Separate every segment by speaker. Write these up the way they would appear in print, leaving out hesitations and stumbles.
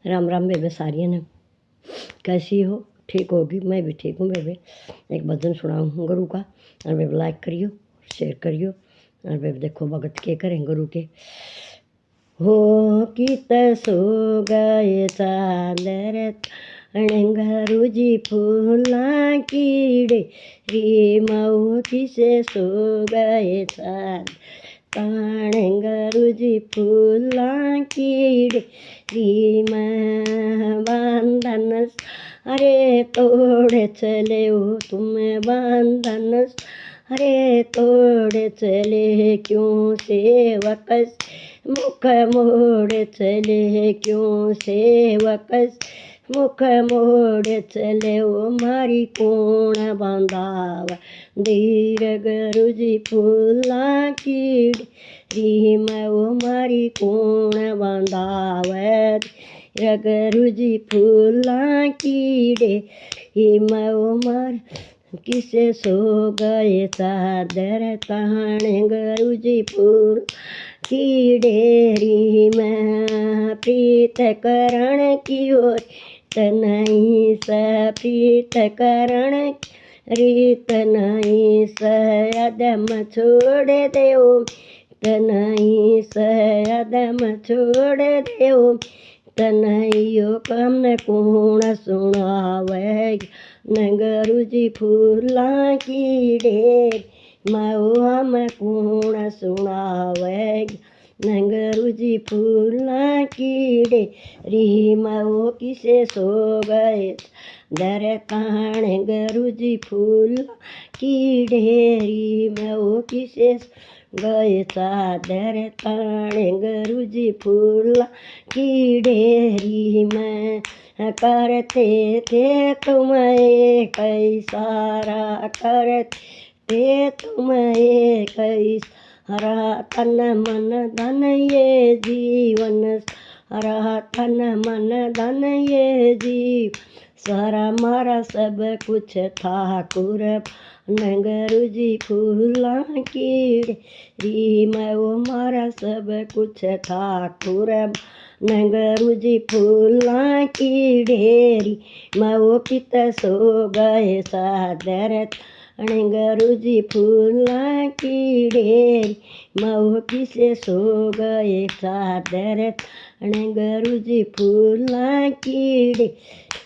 Speaker 1: राम राम बेबे सारियन ने। कैसी हो? ठीक होगी? मैं भी ठीक हूँ बेबे। एक भजन सुनाऊँ गुरु का, और बेबे लाइक करियो, शेयर करियो। और बेबे देखो भगत के करें गुरु के। हो कित सो गए चादर गुरु जी फूला कीड़े री मऊ किसे सो गए चादर गुरु जी फूला कीड़े री बंधन अरे तोड़े चले हो तुम बंधन अरे तोड़े चले क्यों सेवक मुख मोड़ चले क्यों सेवक मुख मोड़ चले ओ मारी कोण बांधाव धीर गुरु जी फूला कीड़ रीम ओ मारी कोण बांधाव गुरु जी फूला कीड़े हिम ओ मार किसे सो गए चादर ताने गुरु जी फूल कीड़े री मैं प्रीत करण की ओर नहीं प्रीत करण रीत नहीं सदम छोड़ देओ नहीं सदम छोड़ देओ तनयो कम कोण सुनावे न गुरु जी फूला कीड़े मऊ हम कोण सुनावे न गुरु जी फूला कीड़े री मऊ किसे सो गए दर ताण गुरु जी फूला कीड़े री मऊ किसे गए चादर ताणे गुरु जी फूला कीड़े री मैं करते थे तुम कई सारा करते तुम कई हरा तन मन धन ये जीवन हरा तन मन धन ये जीव सारा मारा सब कुछ ठाकुर न गुरु जी फूला कीड़े री मैं वो मारा सब कुछ ठाकुर न गुरु जी फूला कीड़े री मैं वो पित सो गए सादर गुरु जी फूला कीड़े मऊ किसे सो गए सादर गुरु जी फूला कीड़े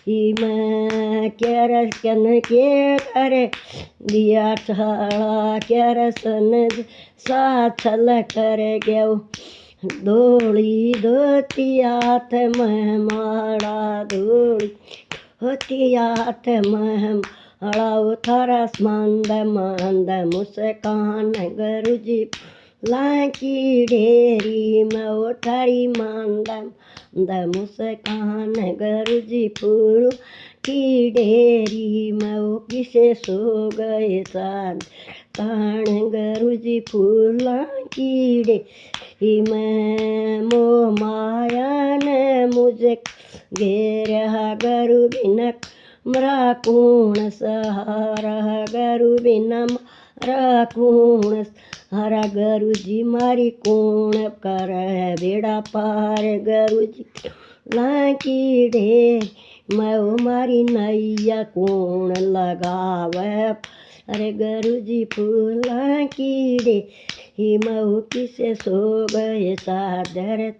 Speaker 1: मैं केरसन के करे दिया छाड़ा केरसन साछल कर गयो धोली धोती हाथ में माड़ा धोली होती हाथ में हड़ाओ थारा मंद मंद मुस्कान गुरु जी लाकी ढेरी में थारी मंद मंद मुस्कान गुरु जी फूल की ढेरी में किसे सो गए साद ताण गुरु जी फूला कीड़े मैं मो माया ने मुझे घेरा गुरु बिनक मरा कूण सहारा गुरु बिना मरा कूण हरा गुरु जी मारी कूण कर बेड़ा पार गुरु जी लाकी ढेर मैं मारी नैया कूण लगावे अरे गुरु जी फूला कीड़े ही मऊ किसे सो गए सादर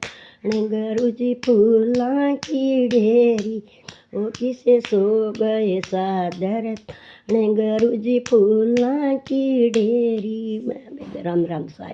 Speaker 1: गुरु जी फूला कीड़े ओ किसे सो गए सादर गुरु जी फूला कीड़े री। राम राम सारी।